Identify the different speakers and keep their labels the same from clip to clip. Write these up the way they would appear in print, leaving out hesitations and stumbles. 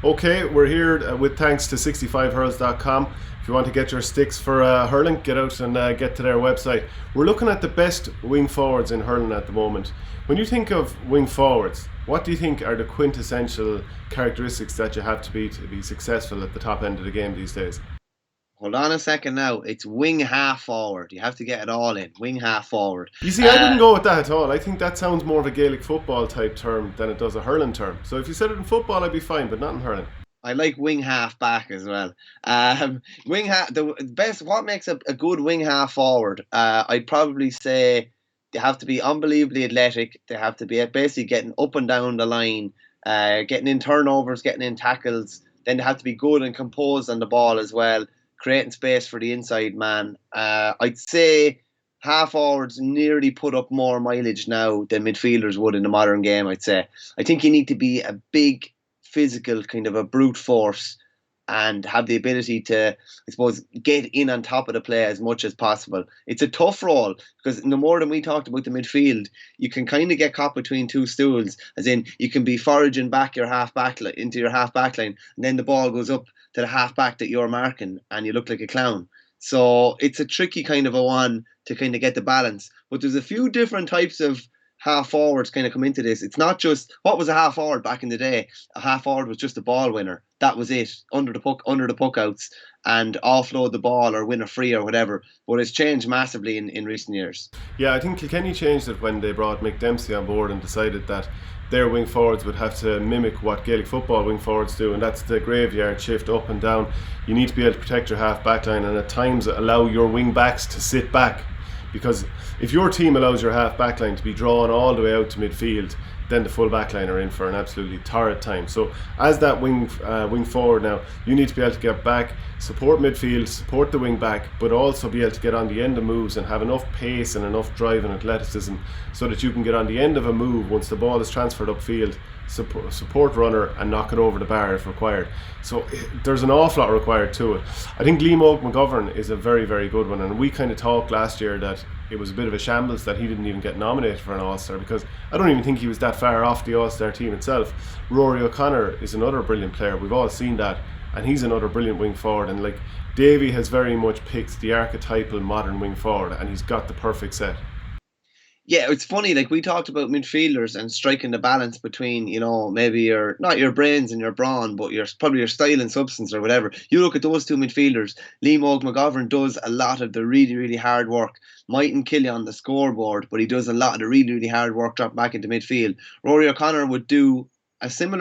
Speaker 1: Okay, we're here with thanks to 65hurls.com. If you want to get your sticks for hurling, get out and get to their website. We're looking at the best wing forwards in hurling at the moment. When you think of wing forwards, what do you think are the quintessential characteristics that you have to be successful at the top end of the game these days?
Speaker 2: Hold on a second now. It's wing half forward. You have to get it all in. Wing half forward.
Speaker 1: You see, I wouldn't go with that at all. I think that sounds more of a Gaelic football type term than it does a hurling term. So if you said it in football, I'd be fine, but not in hurling.
Speaker 2: I like wing half back as well. Wing half. The best. What makes a good wing half forward? I'd probably say they have to be unbelievably athletic. They have to be basically getting up and down the line, getting in turnovers, getting in tackles. Then they have to be good and composed on the ball as well, creating space for the inside man. I'd say half forwards nearly put up more mileage now than midfielders would in the modern game, I'd say. I think you need to be a big, physical, kind of a brute force and have the ability to, I suppose, get in on top of the play as much as possible. It's a tough role because no more than we talked about the midfield, you can kind of get caught between two stools, as in you can be foraging back your half back into your half back line, and then the ball goes up to the half back that you're marking and you look like a clown. So it's a tricky kind of a one to kind of get the balance. But there's a few different types of half forwards kind of come into this. It's not just what was a half forward back in the day. A half forward was just a ball winner. That was it. Under the puck outs and offload the ball or win a free or whatever. But it's changed massively in recent years.
Speaker 1: Yeah, I think Kilkenny changed it when they brought Mick Dempsey on board and decided that their wing forwards would have to mimic what Gaelic football wing forwards do, and that's the graveyard shift up and down. You need to be able to protect your half back line and at times allow your wing backs to sit back, because if your team allows your half back line to be drawn all the way out to midfield, then the full back line are in for an absolutely torrid time. So as that wing forward now, you need to be able to get back, support midfield, support the wing back, but also be able to get on the end of moves and have enough pace and enough drive and athleticism so that you can get on the end of a move once the ball is transferred upfield, support runner and knock it over the bar if required. So there's an awful lot required to it. I think Liam McGovern is a very, very good one, and we kind of talked last year that it was a bit of a shambles that he didn't even get nominated for an All-Star, because I don't even think he was that far off the All-Star team itself. Rory O'Connor is another brilliant player. We've all seen that, and he's another brilliant wing forward. And like Davy has very much picked the archetypal modern wing forward, and he's got the perfect set.
Speaker 2: Yeah, it's funny, like we talked about midfielders and striking the balance between, maybe your not your brains and your brawn, but probably your style and substance or whatever. You look at those two midfielders, Liam McGovern does a lot of the really, really hard work. Mightn't kill you on the scoreboard, but he does a lot of the really, really hard work drop back into midfield. Rory O'Connor would do a decent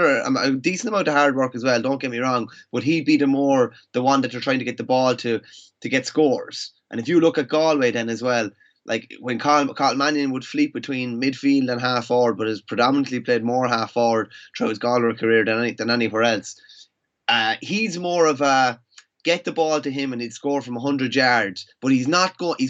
Speaker 2: amount of hard work as well, don't get me wrong, but he'd be the one that you're trying to get the ball to get scores. And if you look at Galway then as well, like when Carl Mannion would fleet between midfield and half forward, but has predominantly played more half forward throughout his Galway career than anywhere else. He's more of a get the ball to him and he'd score from 100 yards, but he's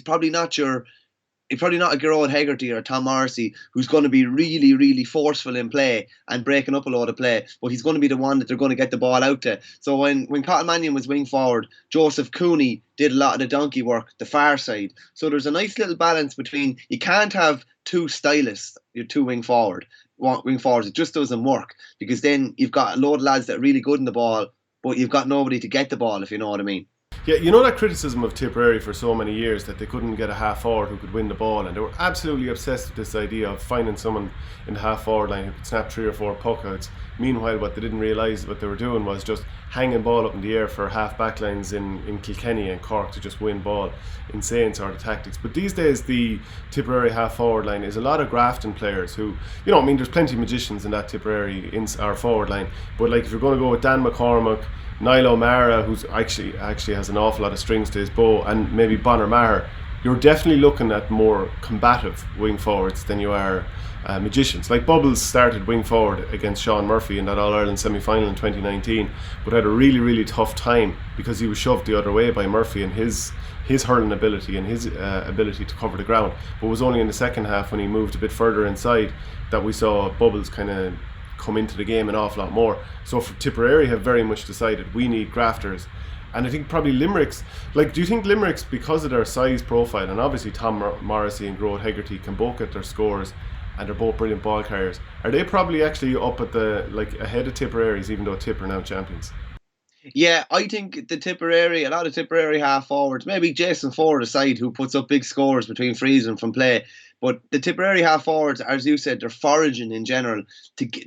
Speaker 2: probably not a Gerard Hegarty or a Tom Morrissey who's going to be really, really forceful in play and breaking up a lot of play, but he's going to be the one that they're going to get the ball out to. So when Cathal Mannion was wing forward, Joseph Cooney did a lot of the donkey work, the far side. So there's a nice little balance between, you can't have two stylists, your two wing forwards. It just doesn't work, because then you've got a load of lads that are really good in the ball, but you've got nobody to get the ball, if you know what I mean.
Speaker 1: Yeah, you know that criticism of Tipperary for so many years that they couldn't get a half forward who could win the ball, and they were absolutely obsessed with this idea of finding someone in the half forward line who could snap 3 or 4 puck outs. Meanwhile, what they didn't realise what they were doing was just hanging ball up in the air for half back lines in Kilkenny and Cork to just win ball. Insane sort of tactics. But these days the Tipperary half forward line is a lot of grafting players who, there's plenty of magicians in that Tipperary our forward line, but like if you're going to go with Dan McCormack, Niall O'Mara, who's actually has an awful lot of strings to his bow, and maybe Bonner Maher, you're definitely looking at more combative wing forwards than you are magicians. Like Bubbles started wing forward against Sean Murphy in that All-Ireland semi-final in 2019, but had a really, really tough time because he was shoved the other way by Murphy and his hurling ability and his ability to cover the ground. But it was only in the second half, when he moved a bit further inside, that we saw Bubbles kind of come into the game an awful lot more. So for Tipperary have very much decided we need grafters. And I think probably Limericks, do you think Limericks, because of their size profile, and obviously Tom Morrissey and Gerard Hegarty can both get their scores and they're both brilliant ball carriers. Are they probably actually up at the ahead of Tipperary's, even though Tip are now champions?
Speaker 2: Yeah, I think a lot of Tipperary half forwards, maybe Jason Ford aside, who puts up big scores between frees and from play. But the Tipperary half forwards, as you said, they're foraging in general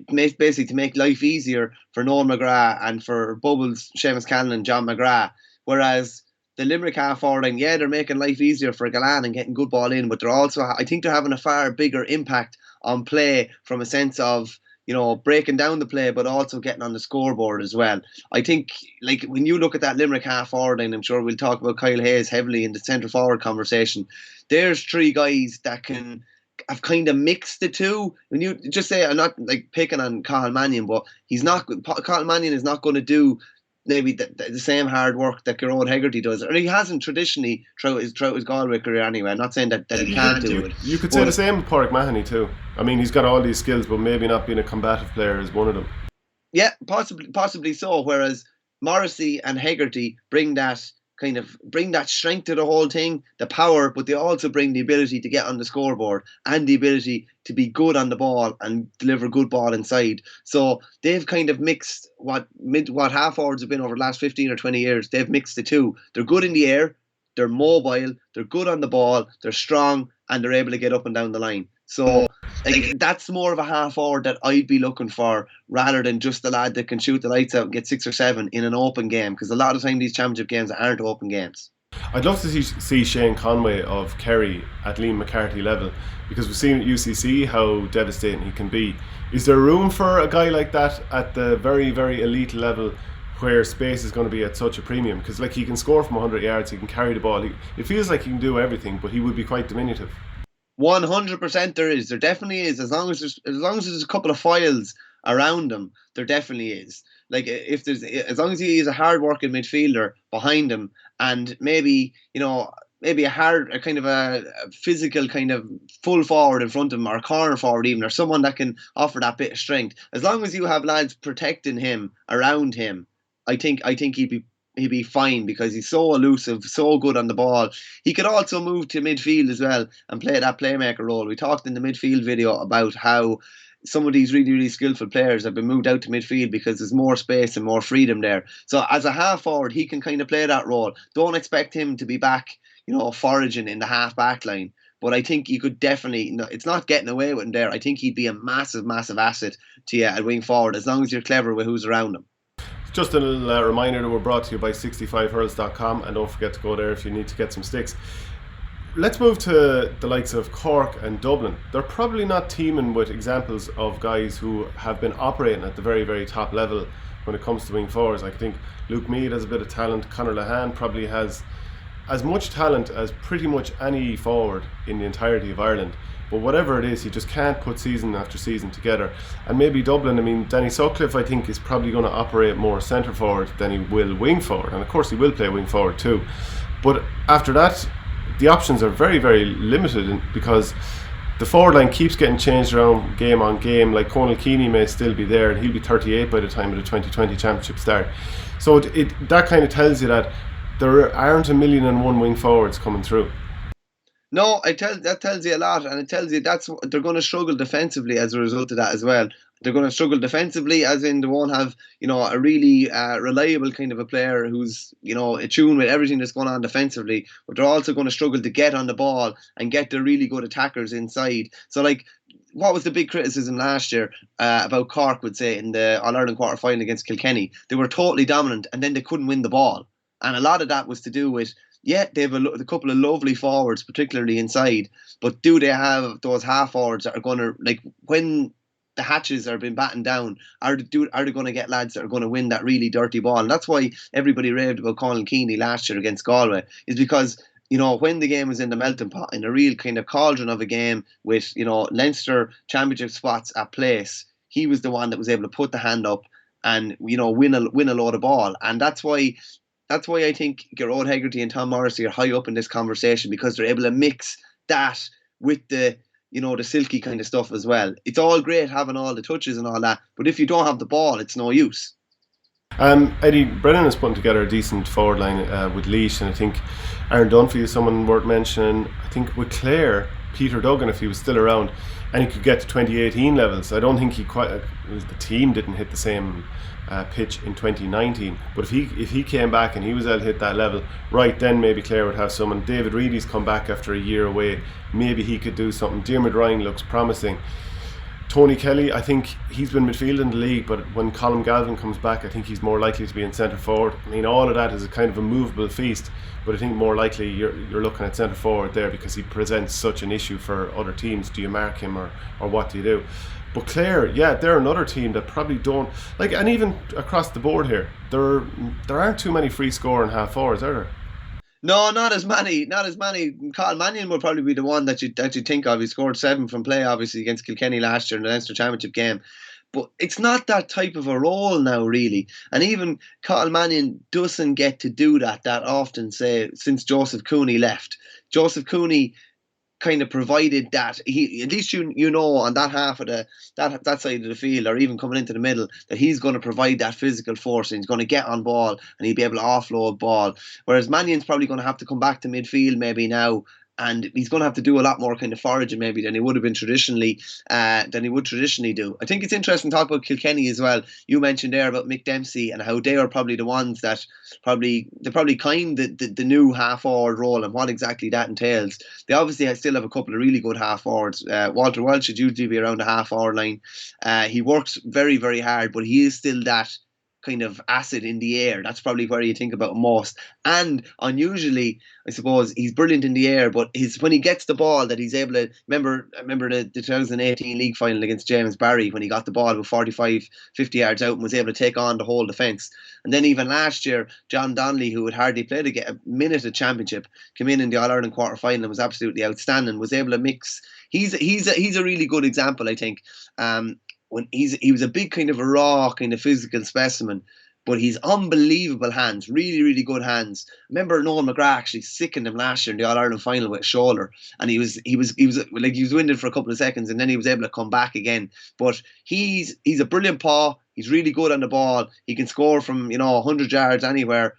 Speaker 2: basically to make life easier for Noel McGrath and for Bubbles, Seamus Cannon, and John McGrath. Whereas the Limerick half forward line, yeah, they're making life easier for Galan and getting good ball in, but I think they're having a far bigger impact on play from a sense of breaking down the play, but also getting on the scoreboard as well. I think, like, when you look at that Limerick half forward line, I'm sure we'll talk about Kyle Hayes heavily in the centre forward conversation. There's three guys that have kind of mixed the two. When you just say, I'm not like picking on Cathal Mannion, but Cathal Mannion is not going to do maybe the same hard work that Gearóid Hegarty does, or he hasn't traditionally throughout his Galway career anyway. I'm not saying that he can't do it.
Speaker 1: You could say the same with Pádraig Mahoney too. I mean, he's got all these skills, but maybe not being a combative player is one of them.
Speaker 2: Yeah, possibly so. Whereas Morrissey and Hegarty bring that strength to the whole thing, the power, but they also bring the ability to get on the scoreboard and the ability to be good on the ball and deliver good ball inside. So they've kind of mixed what half forwards have been over the last 15 or 20 years. They've mixed the two. They're good in the air, they're mobile, they're good on the ball, they're strong, and they're able to get up and down the line. So that's more of a half forward that I'd be looking for, rather than just the lad that can shoot the lights out and get 6 or 7 in an open game, because a lot of time these championship games aren't open games.
Speaker 1: I'd love to see Shane Conway of Kerry at Liam McCarthy level, because we've seen at UCC how devastating he can be. Is there room for a guy like that at the very, very elite level, where space is going to be at such a premium? Because he can score from 100 yards, he can carry the ball, it feels like he can do everything, but he would be quite diminutive.
Speaker 2: 100% there is. There definitely is. As long as there's a couple of files around him, there definitely is. As long as he is a hard-working midfielder behind him, and maybe a kind of a physical kind of full forward in front of him, or a corner forward even, or someone that can offer that bit of strength. As long as you have lads protecting him around him, I think he'd be fine, because he's so elusive, so good on the ball. He could also move to midfield as well and play that playmaker role. We talked in the midfield video about how some of these really, really skillful players have been moved out to midfield because there's more space and more freedom there. So as a half forward, he can kind of play that role. Don't expect him to be back, foraging in the half back line. But I think you could definitely, it's not getting away with him there. I think he'd be a massive, massive asset to you at wing forward, as long as you're clever with who's around him.
Speaker 1: Just a little reminder that we're brought to you by 65hurls.com, and don't forget to go there if you need to get some sticks. Let's move to the likes of Cork and Dublin. They're probably not teeming with examples of guys who have been operating at the very, very top level when it comes to wing forwards. I think Luke Meade has a bit of talent. Conor Lehane probably has as much talent as pretty much any forward in the entirety of Ireland. But whatever it is, he just can't put season after season together. And maybe Dublin, Danny Sutcliffe, I think, is probably going to operate more centre forward than he will wing forward. And of course he will play wing forward too. But after that, the options are very, very limited, because the forward line keeps getting changed around game on game. Like Conal Keaney may still be there, and he'll be 38 by the time of the 2020 championship start. So that kind of tells you that there aren't 1,000,001 wing forwards coming through.
Speaker 2: No, that tells you a lot, and it tells you they're going to struggle defensively as a result of that as well. They're going to struggle defensively, as in they won't have a really reliable kind of a player who's attuned with everything that's going on defensively. But they're also going to struggle to get on the ball and get the really good attackers inside. So what was the big criticism last year about Cork, would say, in the All-Ireland quarter-final against Kilkenny? They were totally dominant, and then they couldn't win the ball. And a lot of that was to do with, they have a couple of lovely forwards, particularly inside, but do they have those half forwards that are going to, when the hatches are being battened down, are they going to get lads that are going to win that really dirty ball? And that's why everybody raved about Conal Keaney last year against Galway, is because when the game was in the melting pot, in a real kind of cauldron of a game with Leinster championship spots at place, he was the one that was able to put the hand up and win a load of ball. And that's why I think Gearóid Hegarty and Tom Morrissey are high up in this conversation, because they're able to mix that with the silky kind of stuff as well. It's all great having all the touches and all that, but if you don't have the ball, it's no use.
Speaker 1: Eddie Brennan is putting together a decent forward line with Laois, and I think Aaron Dunphy is someone worth mentioning. I think with Clare, Peter Duggan if he was still around, and he could get to 2018 levels. I don't think the team didn't hit the same pitch in 2019, but if he came back and he was able to hit that level, right then maybe Clare would have someone. David Reedy's come back after a year away, maybe he could do something. Diarmuid Ryan looks promising. Tony Kelly, I think he's been midfield in the league, but when Colm Galvin comes back, I think he's more likely to be in centre forward. I mean, all of that is a kind of a movable feast, but I think more likely you're looking at centre forward there, because he presents such an issue for other teams. Do you mark him or what do you do? But Clare, yeah, they're another team that probably don't like, and even across the board here, there aren't too many free scoring half forwards, are there?
Speaker 2: No, not as many. Not as many. Carl Mannion would probably be the one that you think of. He scored 7 from play, obviously, against Kilkenny last year in the Leinster Championship game. But it's not that type of a role now, really. And even Carl Mannion doesn't get to do that often, say, since Joseph Cooney left. Joseph Cooney kind of provided that he, at least you know, on that half of that side of the field, or even coming into the middle, that he's going to provide that physical force and he's going to get on ball and he'll be able to offload ball. Whereas Mannion's probably going to have to come back to midfield maybe now, and he's going to have to do a lot more kind of foraging maybe than he would traditionally do. I think it's interesting to talk about Kilkenny as well. You mentioned there about Mick Dempsey and how they are probably the ones that probably kind the new half forward role and what exactly that entails. They obviously still have a couple of really good half forwards. Walter Welsh should usually be around the half forward line. He works very, very hard, but he is still that kind of acid in the air. That's probably where you think about most. And unusually, I suppose, he's brilliant in the air, but when he gets the ball, that he's able to remember the 2018 league final against James Barry, when he got the ball with 45, 50 yards out and was able to take on the whole defence. And then even last year, John Donnelly, who had hardly played a minute at Championship, came in the All-Ireland quarter-final and was absolutely outstanding, was able to mix. He's a really good example, I think. When he was a big kind of a raw kind of physical specimen, but he's unbelievable hands, really, really good hands. I remember Noel McGrath actually sickened him last year in the All-Ireland final with a shoulder, and he was winded for a couple of seconds, and then he was able to come back again. But he's a brilliant paw. He's really good on the ball. He can score from 100 yards anywhere.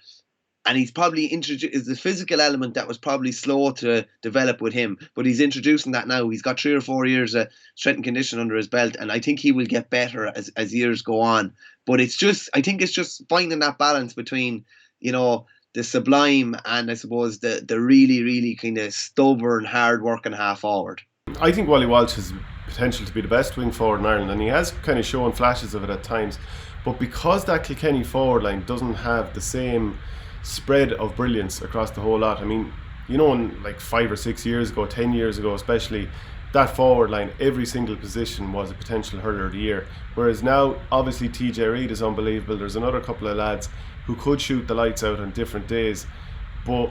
Speaker 2: And he's probably introduced the physical element that was probably slow to develop with him, but he's introducing that now. He's got 3 or 4 years of strength and condition under his belt, and I think he will get better as years go on. But I think it's just finding that balance between, the sublime and I suppose the really, really kind of stubborn, hard working half forward.
Speaker 1: I think Wally Walsh has potential to be the best wing forward in Ireland, and he has kind of shown flashes of it at times. But because that Kilkenny forward line doesn't have the same spread of brilliance across the whole lot. I mean, in like 5 or 6 years ago, 10 years ago especially, that forward line, every single position was a potential hurler of the year. Whereas now, obviously, TJ Reid is unbelievable. There's another couple of lads who could shoot the lights out on different days, but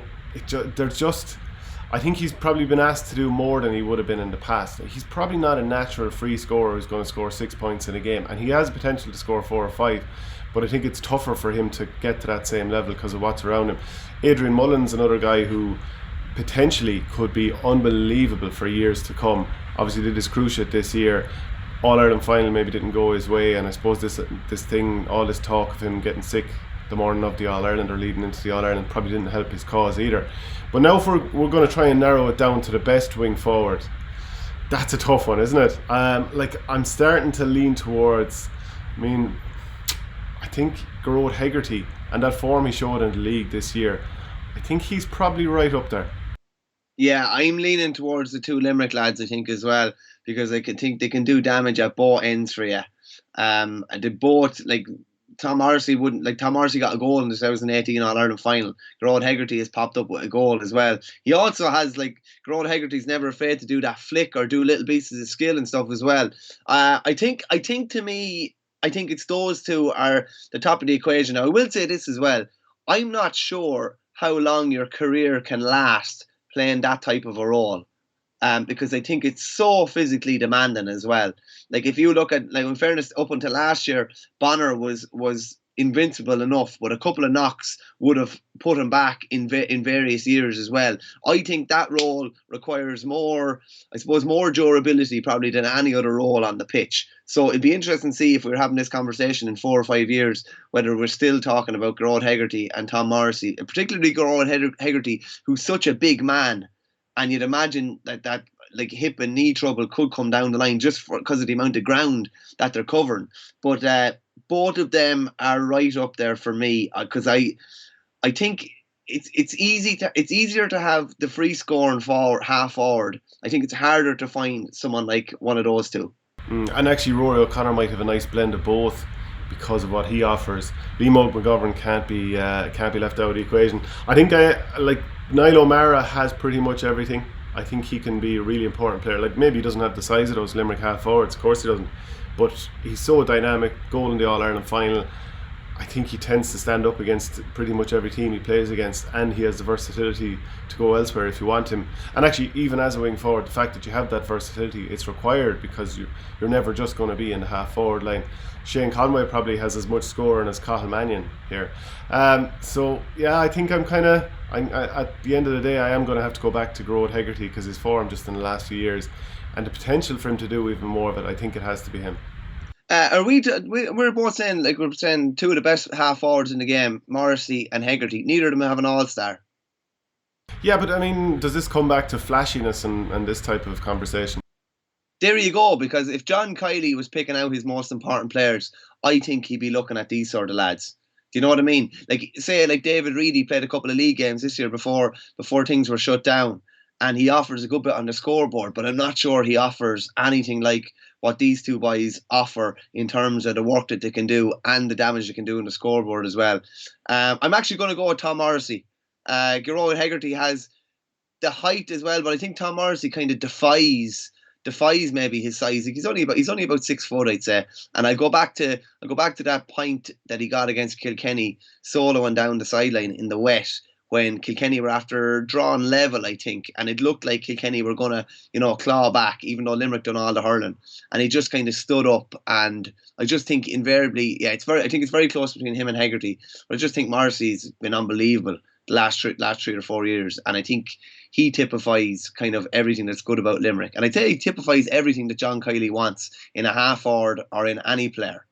Speaker 1: I think he's probably been asked to do more than he would have been in the past. He's probably not a natural free scorer who's going to score 6 points in a game, and he has potential to score 4 or 5. But I think it's tougher for him to get to that same level because of what's around him. Adrian Mullen's another guy who potentially could be unbelievable for years to come. Obviously did his cruciate this year. All-Ireland final maybe didn't go his way, and I suppose this thing, all this talk of him getting sick the morning of the All-Ireland or leading into the All-Ireland probably didn't help his cause either. But now if we're going to try and narrow it down to the best wing forward, that's a tough one, isn't it? I'm starting to lean towards, I think Gearóid Hegarty and that form he showed in the league this year, I think he's probably right up there.
Speaker 2: Yeah, I'm leaning towards the 2 Limerick lads, I think, as well, because I think they can do damage at both ends for you. They both, Tom Morrissey got a goal in the 2018 All-Ireland final. Gearóid Hegarty has popped up with a goal as well. He also has, Gearóid Hegarty's never afraid to do that flick or do little pieces of skill and stuff as well. I think it's those two are the top of the equation. Now, I will say this as well. I'm not sure how long your career can last playing that type of a role, because I think it's so physically demanding as well. If you look at, in fairness, up until last year, Bonner was invincible enough, but a couple of knocks would have put him back in various years as well. I think that role requires more durability probably than any other role on the pitch. So it'd be interesting to see if we're having this conversation in 4 or 5 years, whether we're still talking about Gearóid Hegarty and Tom Morrissey, particularly Gearóid Hegarty, who's such a big man. And you'd imagine that like hip and knee trouble could come down the line just because of the amount of ground that they're covering. But both of them are right up there for me, because I think it's easier to have the free scoring forward, half forward. I think it's harder to find someone like one of those two.
Speaker 1: And actually, Rory O'Connor might have a nice blend of both because of what he offers. Liam McGovern can't be left out of the equation. I think like Niall O'Mara has pretty much everything. I think he can be a really important player. Like, maybe he doesn't have the size of those Limerick half forwards, of course he doesn't, but he's so dynamic. Goal in the All Ireland final. I think he tends to stand up against pretty much every team he plays against, and he has the versatility to go elsewhere if you want him. And actually, even as a wing forward, the fact that you have that versatility, it's required, because you're never just going to be in the half forward line. Shane Conway probably has as much scoring as Cathal Mannion here. So yeah, I think at the end of the day, I am going to have to go back to Gearóid Hegarty, because his form just in the last few years, and the potential for him to do even more of it, I think it has to be him.
Speaker 2: We're both saying, like, we're saying two of the best half forwards in the game, Morrissey and Hegarty. Neither of them have an all-star.
Speaker 1: Yeah, but I mean, does this come back to flashiness and this type of conversation?
Speaker 2: There you go, because if John Kiley was picking out his most important players, I think he'd be looking at these sort of lads. Do you know what I mean? Like, say, like David Reedy played a couple of league games this year before things were shut down, and he offers a good bit on the scoreboard, but I'm not sure he offers anything like what these two boys offer in terms of the work that they can do and the damage they can do on the scoreboard as well. I'm actually going to go with Tom Morrissey. Gearóid Hegarty has the height as well, but I think Tom Morrissey kind of defies maybe his size. He's only about 6 foot, I'd say. And I'll go back to that point that he got against Kilkenny, soloing down the sideline in the wet, when Kilkenny were after drawing level, I think, and it looked like Kilkenny were gonna, claw back, even though Limerick done all the hurling, and he just kind of stood up. And I just think invariably, I think it's very close between him and Hegarty, but I just think Morrissey's been unbelievable the last 3 or 4 years, and I think he typifies kind of everything that's good about Limerick, and I'd say he typifies everything that John Kiley wants in a half forward or in any player.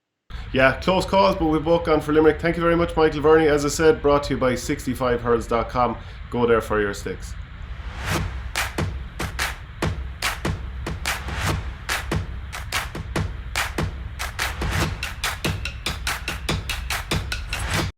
Speaker 1: Yeah, close calls, but we've both gone for Limerick. Thank you very much, Michael Verney. As I said, brought to you by 65hurls.com. Go there for your sticks.